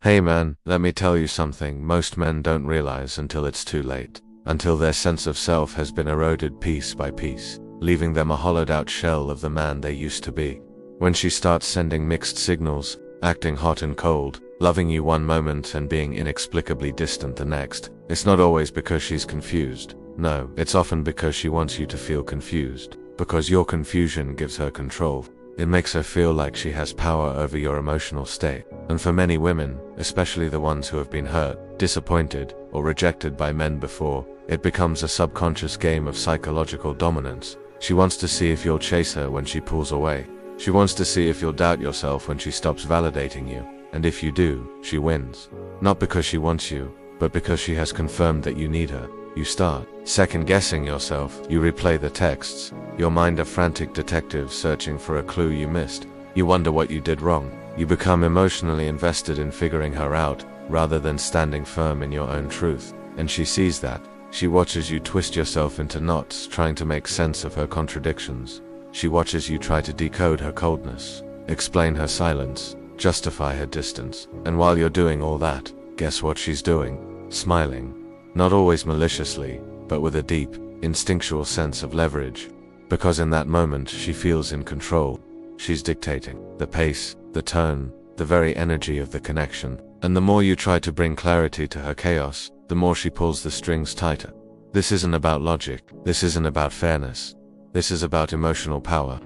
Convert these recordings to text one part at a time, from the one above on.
Hey man, let me tell you something most men don't realize until it's too late. Until their sense of self has been eroded piece by piece, leaving them a hollowed out shell of the man they used to be. When she starts sending mixed signals, acting hot and cold, loving you one moment and being inexplicably distant the next, it's not always because she's confused. No, it's often because she wants you to feel confused. Because your confusion gives her control. It makes her feel like she has power over your emotional state. And for many women, especially the ones who have been hurt, disappointed, or rejected by men before, it becomes a subconscious game of psychological dominance. She wants to see if you'll chase her when she pulls away. She wants to see if you'll doubt yourself when she stops validating you. And if you do, she wins. Not because she wants you, but because she has confirmed that you need her. You start second-guessing yourself. You replay the texts, your mind a frantic detective searching for a clue you missed. You wonder what you did wrong. You become emotionally invested in figuring her out, rather than standing firm in your own truth. And she sees that. She watches you twist yourself into knots, trying to make sense of her contradictions. She watches you try to decode her coldness, explain her silence, justify her distance. And while you're doing all that, guess what she's doing? Smiling. Not always maliciously, but with a deep, instinctual sense of leverage. Because in that moment she feels in control. She's dictating the pace, the tone, the very energy of the connection. And the more you try to bring clarity to her chaos, the more she pulls the strings tighter. This isn't about logic. This isn't about fairness. This is about emotional power.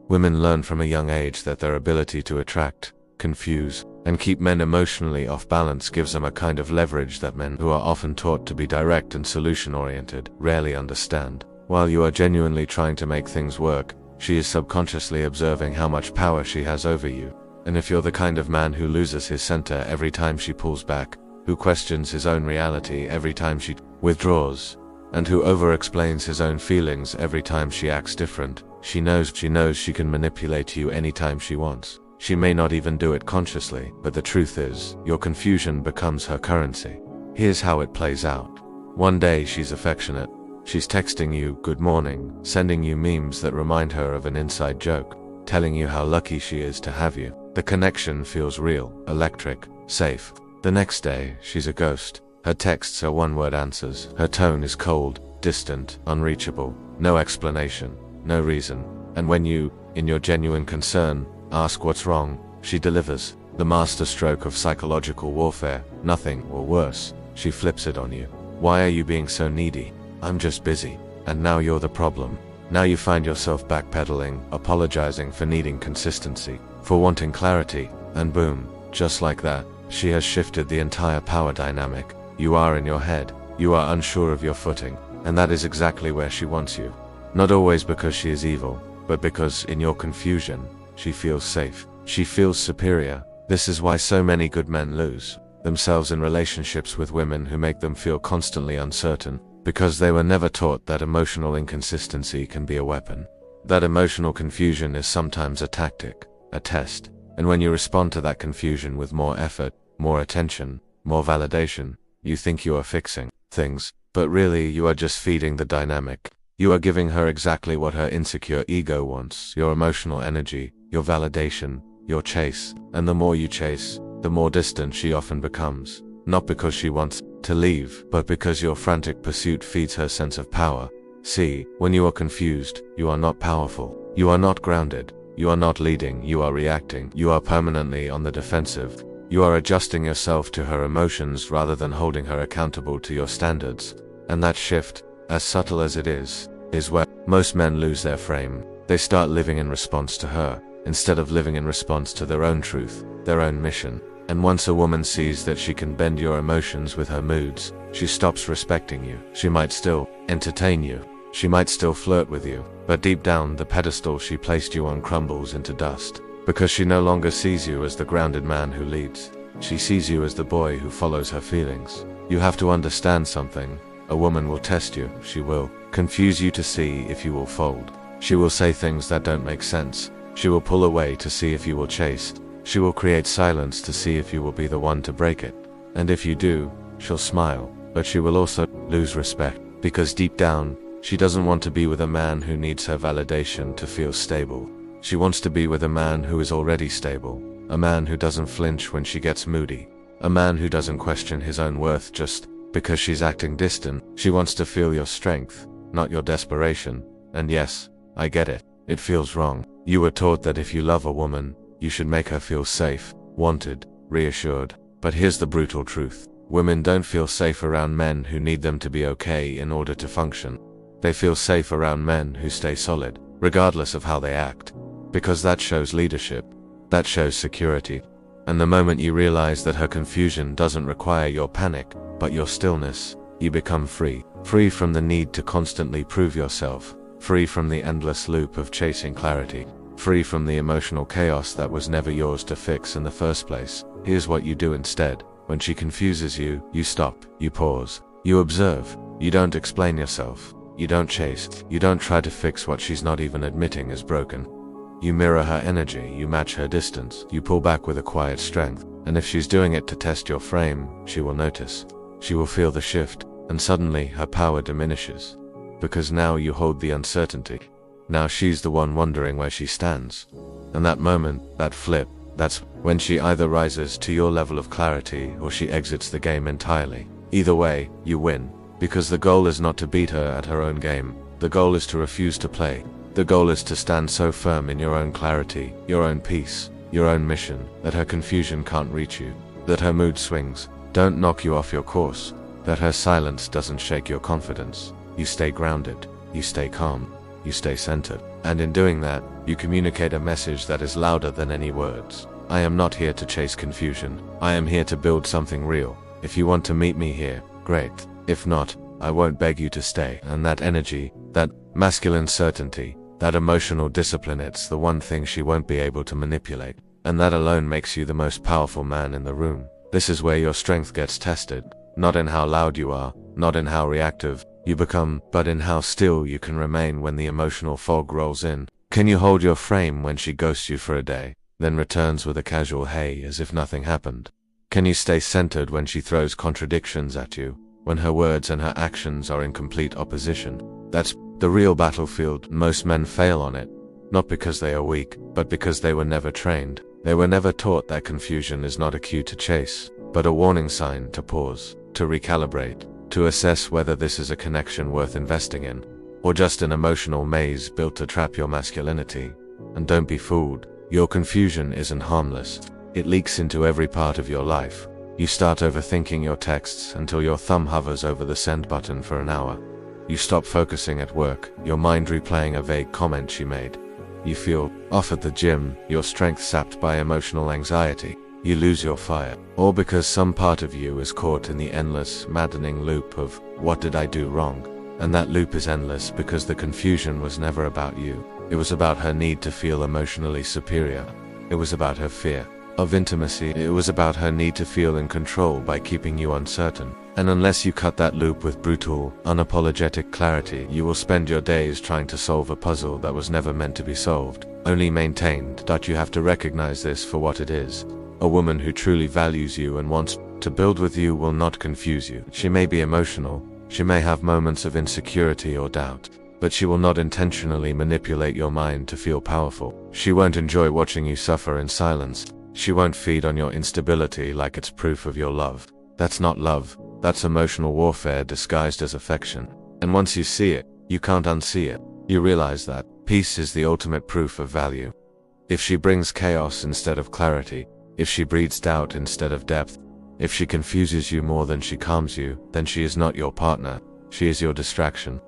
Women learn from a young age that their ability to attract, confuse, and keep men emotionally off balance gives them a kind of leverage that men who are often taught to be direct and solution-oriented rarely understand. While you are genuinely trying to make things work, she is subconsciously observing how much power she has over you. And if you're the kind of man who loses his center every time she pulls back, who questions his own reality every time she withdraws, and who over-explains his own feelings every time she acts different, she knows she can manipulate you anytime she wants. She may not even do it consciously, but the truth is, your confusion becomes her currency. Here's how it plays out. One day she's affectionate. She's texting you good morning, sending you memes that remind her of an inside joke, telling you how lucky she is to have you. The connection feels real, electric, safe. The next day, she's a ghost. Her texts are one-word answers. Her tone is cold, distant, unreachable. No explanation, no reason. And when you, in your genuine concern, ask what's wrong, she delivers the masterstroke of psychological warfare. Nothing, or worse. She flips it on you. Why are you being so needy? I'm just busy. And now you're the problem. Now you find yourself backpedaling, apologizing for needing consistency, for wanting clarity, and boom, just like that, she has shifted the entire power dynamic. You are in your head. You are unsure of your footing, and that is exactly where she wants you. Not always because she is evil, but because, in your confusion, she feels safe. She feels superior. This is why so many good men lose themselves in relationships with women who make them feel constantly uncertain, because they were never taught that emotional inconsistency can be a weapon. That emotional confusion is sometimes a tactic, a test, and when you respond to that confusion with more effort, more attention, more validation, you think you are fixing things, but really you are just feeding the dynamic. You are giving her exactly what her insecure ego wants, your emotional energy, your validation, your chase, and the more you chase, the more distant she often becomes. Not because she wants to leave, but because your frantic pursuit feeds her sense of power. See, when you are confused, you are not powerful. You are not grounded. You are not leading, you are reacting. You are permanently on the defensive. You are adjusting yourself to her emotions rather than holding her accountable to your standards. And that shift, as subtle as it is where most men lose their frame. They start living in response to her, instead of living in response to their own truth, their own mission. And once a woman sees that she can bend your emotions with her moods, she stops respecting you. She might still entertain you. She might still flirt with you, but deep down the pedestal she placed you on crumbles into dust. Because she no longer sees you as the grounded man who leads. She sees you as the boy who follows her feelings. You have to understand something. A woman will test you. She will confuse you to see if you will fold. She will say things that don't make sense. She will pull away to see if you will chase. She will create silence to see if you will be the one to break it. And if you do, she'll smile, but she will also lose respect. Because deep down, she doesn't want to be with a man who needs her validation to feel stable. She wants to be with a man who is already stable. A man who doesn't flinch when she gets moody. A man who doesn't question his own worth just because she's acting distant. She wants to feel your strength, not your desperation. And yes, I get it. It feels wrong. You were taught that if you love a woman, you should make her feel safe, wanted, reassured. But here's the brutal truth. Women don't feel safe around men who need them to be okay in order to function. They feel safe around men who stay solid, regardless of how they act. Because that shows leadership. That shows security. And the moment you realize that her confusion doesn't require your panic, but your stillness, you become free. Free from the need to constantly prove yourself. Free from the endless loop of chasing clarity. Free from the emotional chaos that was never yours to fix in the first place. Here's what you do instead. When she confuses you, you stop, you pause, you observe. You don't explain yourself. You don't chase. You don't try to fix what she's not even admitting is broken. You mirror her energy, you match her distance, you pull back with a quiet strength. And if she's doing it to test your frame, she will notice. She will feel the shift, and suddenly her power diminishes. Because now you hold the uncertainty. Now she's the one wondering where she stands. And that moment, that flip, that's when she either rises to your level of clarity or she exits the game entirely. Either way, you win. Because the goal is not to beat her at her own game. The goal is to refuse to play. The goal is to stand so firm in your own clarity, your own peace, your own mission, that her confusion can't reach you. That her mood swings don't knock you off your course. That her silence doesn't shake your confidence. You stay grounded. You stay calm. You stay centered. And in doing that, you communicate a message that is louder than any words. I am not here to chase confusion. I am here to build something real. If you want to meet me here, great. If not, I won't beg you to stay. And that energy, that masculine certainty, that emotional discipline, it's the one thing she won't be able to manipulate. And that alone makes you the most powerful man in the room. This is where your strength gets tested. Not in how loud you are, not in how reactive you become, but in how still you can remain when the emotional fog rolls in. Can you hold your frame when she ghosts you for a day, then returns with a casual hey as if nothing happened? Can you stay centered when she throws contradictions at you, when her words and her actions are in complete opposition? That's the real battlefield. Most men fail on it, not because they are weak, but because they were never trained. They were never taught that confusion is not a cue to chase, but a warning sign to pause, to recalibrate, to assess whether this is a connection worth investing in, or just an emotional maze built to trap your masculinity. And don't be fooled, your confusion isn't harmless. It leaks into every part of your life. You start overthinking your texts until your thumb hovers over the send button for an hour. You stop focusing at work, your mind replaying a vague comment she made. You feel off at the gym, your strength sapped by emotional anxiety. You lose your fire, all because some part of you is caught in the endless, maddening loop of, what did I do wrong? And that loop is endless because the confusion was never about you. It was about her need to feel emotionally superior. It was about her fear of intimacy. It was about her need to feel in control by keeping you uncertain. And unless you cut that loop with brutal, unapologetic clarity, you will spend your days trying to solve a puzzle that was never meant to be solved, only maintained. That you have to recognize this for what it is. A woman who truly values you and wants to build with you will not confuse you. She may be emotional, she may have moments of insecurity or doubt, but she will not intentionally manipulate your mind to feel powerful. She won't enjoy watching you suffer in silence. She won't feed on your instability like it's proof of your love. That's not love. That's emotional warfare disguised as affection. And once you see it, you can't unsee it. You realize that peace is the ultimate proof of value. If she brings chaos instead of clarity, if she breeds doubt instead of depth, if she confuses you more than she calms you, then she is not your partner. She is your distraction.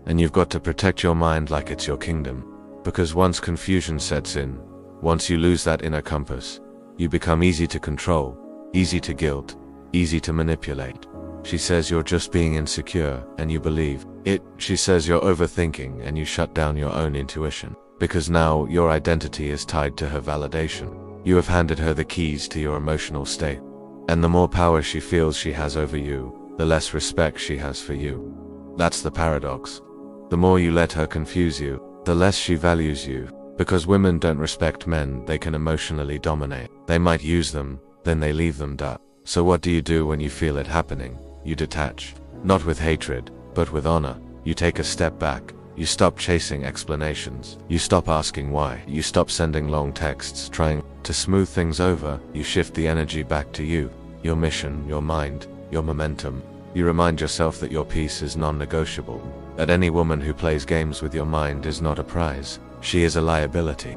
And you've got to protect your mind like it's your kingdom. Because once confusion sets in, once you lose that inner compass, you become easy to control, easy to guilt, easy to manipulate. She says you're just being insecure, and you believe it. She says you're overthinking, and you shut down your own intuition. Because now your identity is tied to her validation. You have handed her the keys to your emotional state. And the more power she feels she has over you, the less respect she has for you. That's the paradox. The more you let her confuse you, the less she values you. Because women don't respect men they can emotionally dominate. They might use them, then they leave them. So what do you do when you feel it happening? You detach. Not with hatred, but with honor. You take a step back. You stop chasing explanations. You stop asking why. You stop sending long texts trying to smooth things over. You shift the energy back to you, your mission, your mind, your momentum. You remind yourself that your peace is non-negotiable, that any woman who plays games with your mind is not a prize. She is a liability.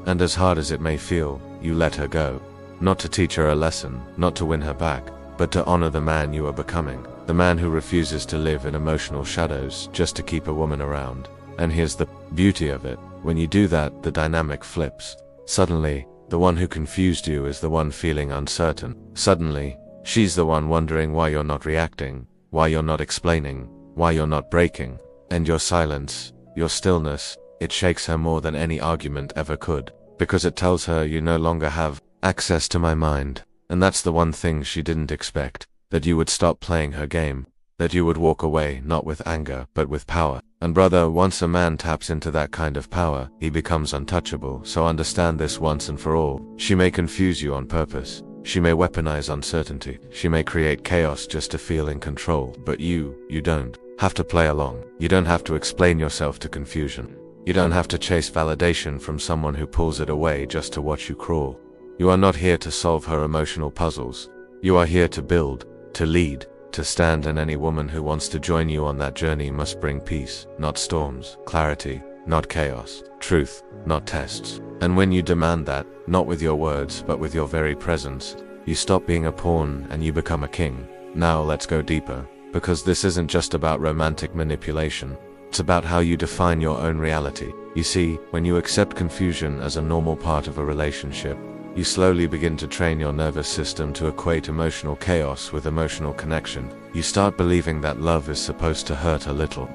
And as hard as it may feel, you let her go. Not to teach her a lesson, not to win her back, but to honor the man you are becoming. The man who refuses to live in emotional shadows just to keep a woman around. And here's the beauty of it. When you do that, the dynamic flips. Suddenly, the one who confused you is the one feeling uncertain. Suddenly, she's the one wondering why you're not reacting, why you're not explaining, why you're not breaking. And your silence, your stillness, it shakes her more than any argument ever could. Because it tells her you no longer have access to my mind. And that's the one thing she didn't expect. That you would stop playing her game. That you would walk away not with anger, but with power. And brother, once a man taps into that kind of power, he becomes untouchable. So understand this once and for all. She may confuse you on purpose. She may weaponize uncertainty. She may create chaos just to feel in control. But you don't have to play along. You don't have to explain yourself to confusion. You don't have to chase validation from someone who pulls it away just to watch you crawl. You are not here to solve her emotional puzzles. You are here to build, to lead, to stand, and any woman who wants to join you on that journey must bring peace, not storms, clarity, not chaos, truth, not tests. And when you demand that, not with your words, but with your very presence, you stop being a pawn and you become a king. Now let's go deeper, because this isn't just about romantic manipulation. It's about how you define your own reality. You see, when you accept confusion as a normal part of a relationship, you slowly begin to train your nervous system to equate emotional chaos with emotional connection. You start believing that love is supposed to hurt a little.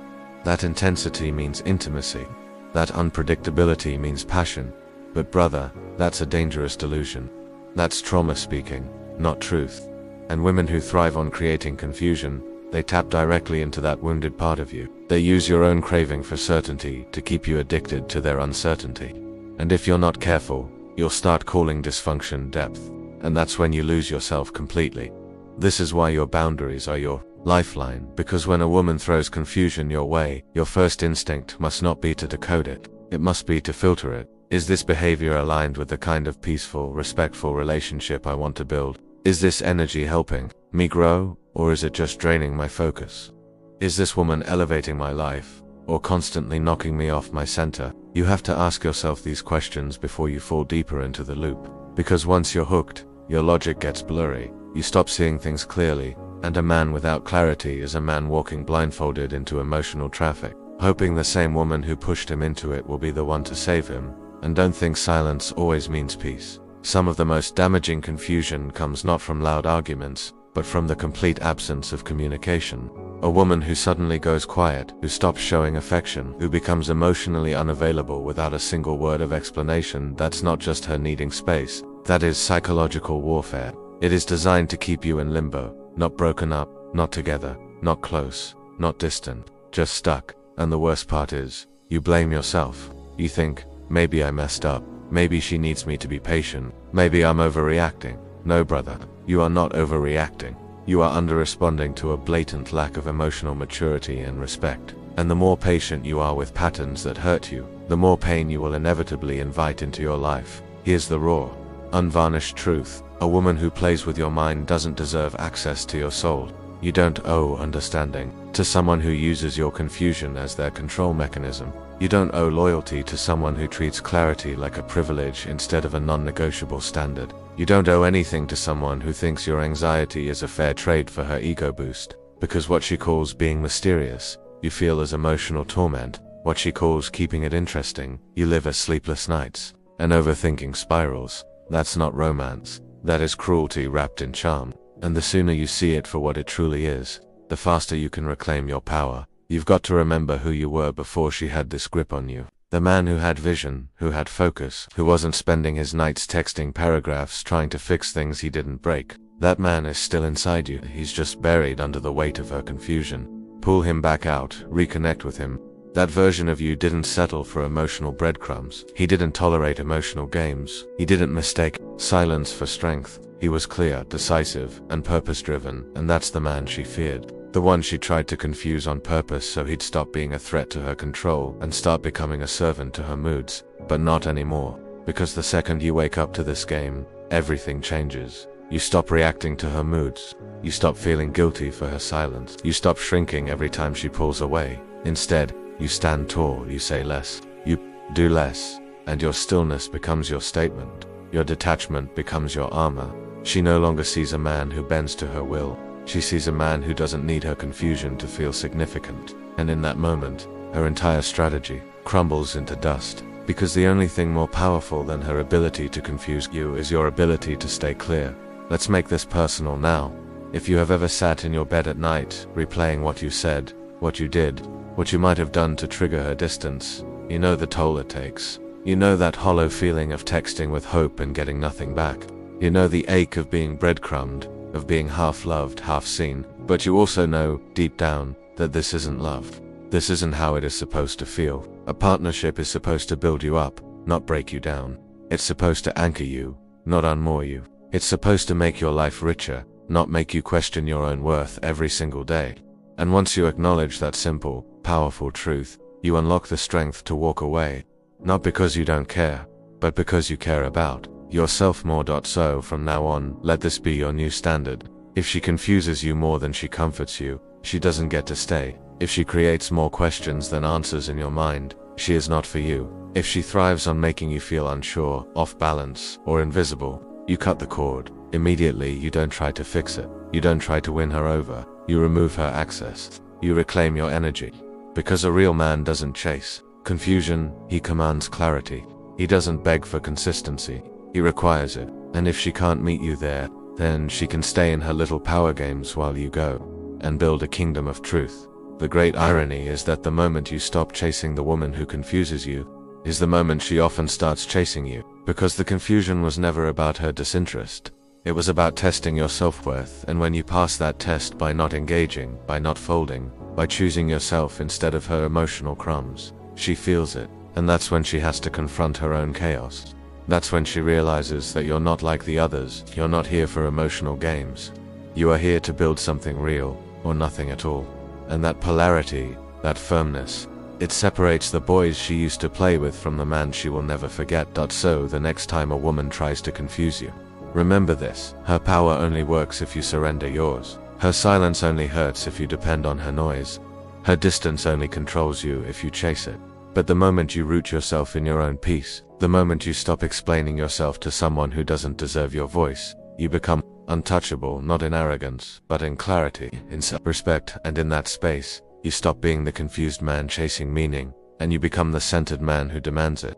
That intensity means intimacy. That unpredictability means passion. But brother, that's a dangerous delusion. That's trauma speaking, not truth. And women who thrive on creating confusion, they tap directly into that wounded part of you. They use your own craving for certainty to keep you addicted to their uncertainty. And if you're not careful, you'll start calling dysfunction depth. And that's when you lose yourself completely. This is why your boundaries are your lifeline, because when a woman throws confusion your way, your first instinct must not be to decode it. It must be to filter it. Is this behavior aligned with the kind of peaceful, respectful relationship I want to build? Is this energy helping me grow, or is it just draining my focus? Is this woman elevating my life, or constantly knocking me off my center? You have to ask yourself these questions before you fall deeper into the loop. Because once you're hooked, your logic gets blurry. You stop seeing things clearly, and a man without clarity is a man walking blindfolded into emotional traffic, hoping the same woman who pushed him into it will be the one to save him. And don't think silence always means peace. Some of the most damaging confusion comes not from loud arguments, but from the complete absence of communication. A woman who suddenly goes quiet, who stops showing affection, who becomes emotionally unavailable without a single word of explanation, that's not just her needing space. That is psychological warfare. It is designed to keep you in limbo, not broken up, not together, not close, not distant, just stuck. And the worst part is, you blame yourself. You think, maybe I messed up. Maybe she needs me to be patient. Maybe I'm overreacting. No, brother, you are not overreacting. You are under-responding to a blatant lack of emotional maturity and respect. And the more patient you are with patterns that hurt you, the more pain you will inevitably invite into your life. Here's the raw, unvarnished truth. A woman who plays with your mind doesn't deserve access to your soul. You don't owe understanding to someone who uses your confusion as their control mechanism. You don't owe loyalty to someone who treats clarity like a privilege instead of a non-negotiable standard. You don't owe anything to someone who thinks your anxiety is a fair trade for her ego boost. Because what she calls being mysterious, you feel as emotional torment. What she calls keeping it interesting, you live as sleepless nights and overthinking spirals. That's not romance. That is cruelty wrapped in charm. And the sooner you see it for what it truly is, the faster you can reclaim your power. You've got to remember who you were before she had this grip on you. The man who had vision, who had focus, who wasn't spending his nights texting paragraphs trying to fix things he didn't break. That man is still inside you. He's just buried under the weight of her confusion. Pull him back out, reconnect with him. That version of you didn't settle for emotional breadcrumbs. He didn't tolerate emotional games. He didn't mistake silence for strength. He was clear, decisive, and purpose-driven, and that's the man she feared. The one she tried to confuse on purpose so he'd stop being a threat to her control and start becoming a servant to her moods. But not anymore. Because the second you wake up to this game, everything changes. You stop reacting to her moods. You stop feeling guilty for her silence. You stop shrinking every time she pulls away. Instead, you stand tall, you say less, you do less, and your stillness becomes your statement. Your detachment becomes your armor. She no longer sees a man who bends to her will. She sees a man who doesn't need her confusion to feel significant. And in that moment, her entire strategy crumbles into dust. Because the only thing more powerful than her ability to confuse you is your ability to stay clear. Let's make this personal now. If you have ever sat in your bed at night, replaying what you said, what you did, what you might have done to trigger her distance, you know the toll it takes. You know that hollow feeling of texting with hope and getting nothing back. You know the ache of being breadcrumbed, of being half loved, half seen, but you also know, deep down, that this isn't love. This isn't how it is supposed to feel. A partnership is supposed to build you up, not break you down. It's supposed to anchor you, not unmoor you. It's supposed to make your life richer, not make you question your own worth every single day. And once you acknowledge that simple, powerful truth, you unlock the strength to walk away. Not because you don't care, but because you care about yourself more. So from now on, let this be your new standard. If she confuses you more than she comforts you, she doesn't get to stay. If she creates more questions than answers in your mind, she is not for you. If she thrives on making you feel unsure, off balance, or invisible, you cut the cord. Immediately, you don't try to fix it. You don't try to win her over. You remove her access. You reclaim your energy. Because a real man doesn't chase confusion, he commands clarity. He doesn't beg for consistency. He requires it. And if she can't meet you there, then she can stay in her little power games while you go and build a kingdom of truth. The great irony is that the moment you stop chasing the woman who confuses you is the moment she often starts chasing you, because the confusion was never about her disinterest. It was about testing your self-worth, and when you pass that test by not engaging, by not folding, by choosing yourself instead of her emotional crumbs, she feels it, and that's when she has to confront her own chaos. That's when she realizes that you're not like the others. You're not here for emotional games. You are here to build something real, or nothing at all. And that polarity, that firmness, it separates the boys she used to play with from the man she will never forget. So the next time a woman tries to confuse you, remember this: her power only works if you surrender yours. Her silence only hurts if you depend on her noise. Her distance only controls you if you chase it. But the moment you root yourself in your own peace, the moment you stop explaining yourself to someone who doesn't deserve your voice, you become untouchable, not in arrogance, but in clarity, in self-respect, and in that space, you stop being the confused man chasing meaning, and you become the centered man who demands it.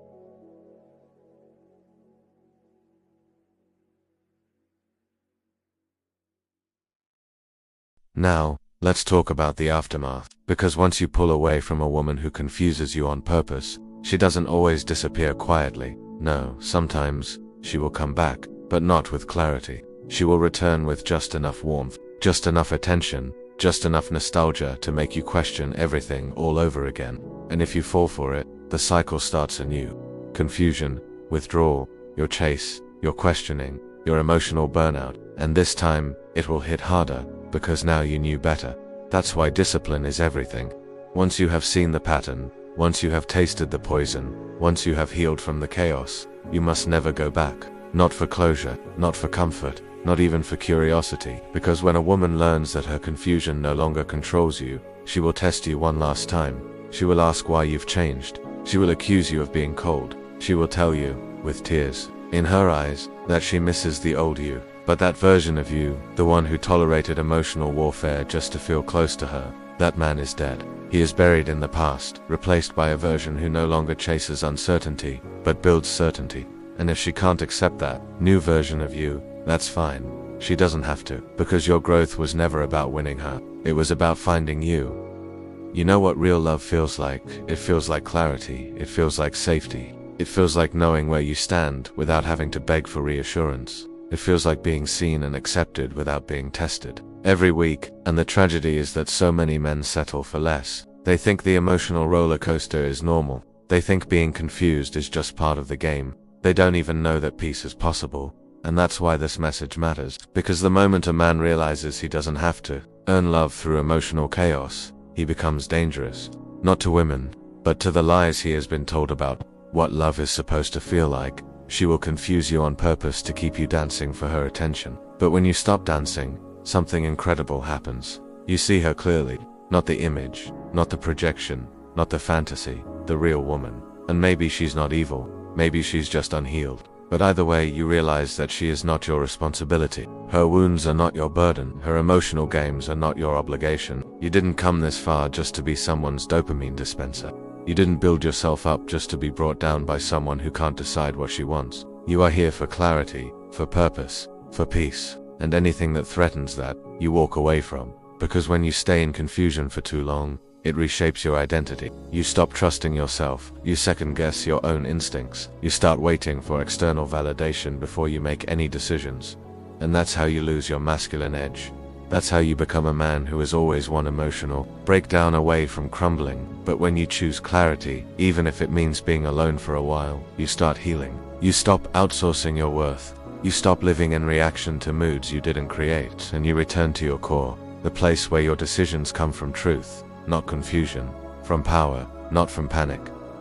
Now, let's talk about the aftermath, because once you pull away from a woman who confuses you on purpose, she doesn't always disappear quietly. No, sometimes she will come back, but not with clarity. She will return with just enough warmth, just enough attention, just enough nostalgia to make you question everything all over again. And if you fall for it, the cycle starts anew. Confusion, withdrawal, your chase, your questioning, your emotional burnout, and this time, it will hit harder, because now you knew better. That's why discipline is everything. Once you have seen the pattern, once you have tasted the poison, once you have healed from the chaos, you must never go back. Not for closure, not for comfort, not even for curiosity, because when a woman learns that her confusion no longer controls you, she will test you one last time. She will ask why you've changed. She will accuse you of being cold. She will tell you, with tears in her eyes, that she misses the old you. But that version of you, the one who tolerated emotional warfare just to feel close to her, that man is dead. He is buried in the past, replaced by a version who no longer chases uncertainty, but builds certainty. And if she can't accept that new version of you, that's fine. She doesn't have to, because your growth was never about winning her. It was about finding you. You know what real love feels like? It feels like clarity. It feels like safety. It feels like knowing where you stand without having to beg for reassurance. It feels like being seen and accepted without being tested every week. And the tragedy is that so many men settle for less. They think the emotional roller coaster is normal. They think being confused is just part of the game. They don't even know that peace is possible. And that's why this message matters. Because the moment a man realizes he doesn't have to earn love through emotional chaos, he becomes dangerous. Not to women, but to the lies he has been told about what love is supposed to feel like. She will confuse you on purpose to keep you dancing for her attention. But when you stop dancing, something incredible happens. You see her clearly, not the image, not the projection, not the fantasy, the real woman. And maybe she's not evil, maybe she's just unhealed. But either way, you realize that she is not your responsibility. Her wounds are not your burden. Her emotional games are not your obligation. You didn't come this far just to be someone's dopamine dispenser. You didn't build yourself up just to be brought down by someone who can't decide what she wants. You are here for clarity, for purpose, for peace. And anything that threatens that, you walk away from. Because when you stay in confusion for too long, it reshapes your identity. You stop trusting yourself. You second-guess your own instincts. You start waiting for external validation before you make any decisions. And that's how you lose your masculine edge. That's how you become a man who is always one emotional breakdown away from crumbling. But when you choose clarity, even if it means being alone for a while, you start healing. You stop outsourcing your worth. You stop living in reaction to moods you didn't create, and you return to your core, the place where your decisions come from truth, not confusion, from power, not from panic.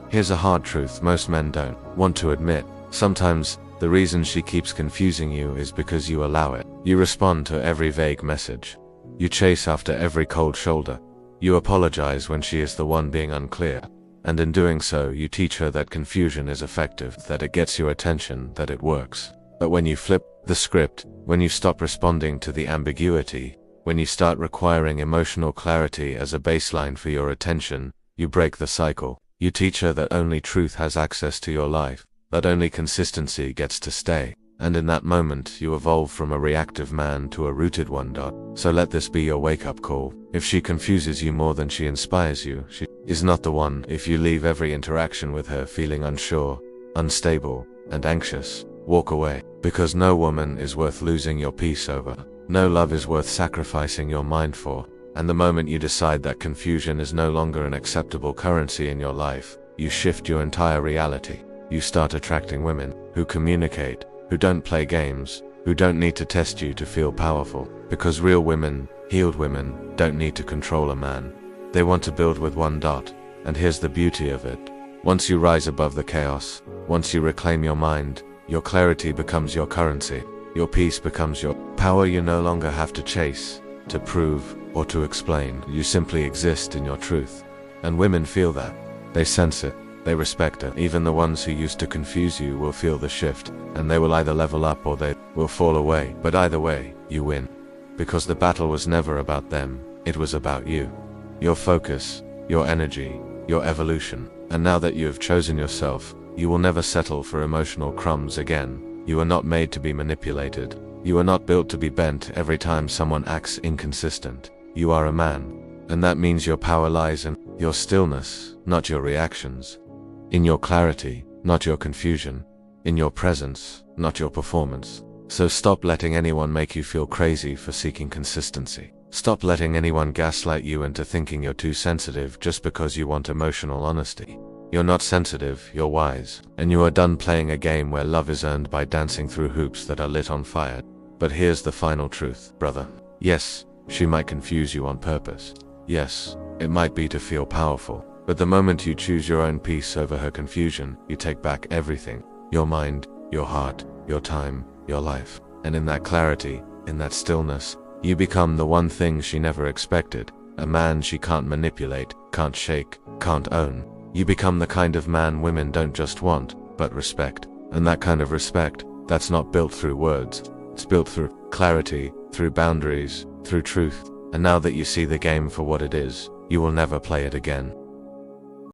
Here's a hard truth most men don't want to admit. Sometimes, the reason she keeps confusing you is because you allow it. You respond to every vague message. You chase after every cold shoulder. You apologize when she is the one being unclear. And in doing so, you teach her that confusion is effective, that it gets your attention, that it works. But when you flip the script, when you stop responding to the ambiguity, when you start requiring emotional clarity as a baseline for your attention, you break the cycle. You teach her that only truth has access to your life, that only consistency gets to stay. And in that moment, you evolve from a reactive man to a rooted one. So let this be your wake-up call. If she confuses you more than she inspires you, she is not the one. If you leave every interaction with her feeling unsure, unstable, and anxious, walk away. Because no woman is worth losing your peace over. No love is worth sacrificing your mind for. And the moment you decide that confusion is no longer an acceptable currency in your life, you shift your entire reality. You start attracting women who communicate, who don't play games, who don't need to test you to feel powerful. Because real women, healed women, don't need to control a man. They want to build with one dot. And here's the beauty of it. Once you rise above the chaos, once you reclaim your mind, your clarity becomes your currency. Your peace becomes your power. You no longer have to chase, to prove, or to explain. You simply exist in your truth. And women feel that. They sense it. They respect it. Even the ones who used to confuse you will feel the shift, and they will either level up or they will fall away. But either way, you win. Because the battle was never about them, it was about you. Your focus, your energy, your evolution. And now that you have chosen yourself, you will never settle for emotional crumbs again. You are not made to be manipulated. You are not built to be bent every time someone acts inconsistent. You are a man. And that means your power lies in your stillness, not your reactions. In your clarity, not your confusion. In your presence, not your performance. So stop letting anyone make you feel crazy for seeking consistency. Stop letting anyone gaslight you into thinking you're too sensitive just because you want emotional honesty. You're not sensitive, you're wise. And you are done playing a game where love is earned by dancing through hoops that are lit on fire. But here's the final truth, brother. Yes, she might confuse you on purpose. Yes, it might be to feel powerful. But the moment you choose your own peace over her confusion, you take back everything. Your mind, your heart, your time, your life. And in that clarity, in that stillness, you become the one thing she never expected. A man she can't manipulate, can't shake, can't own. You become the kind of man women don't just want, but respect. And that kind of respect, that's not built through words. It's built through clarity, through boundaries, through truth. And now that you see the game for what it is, you will never play it again.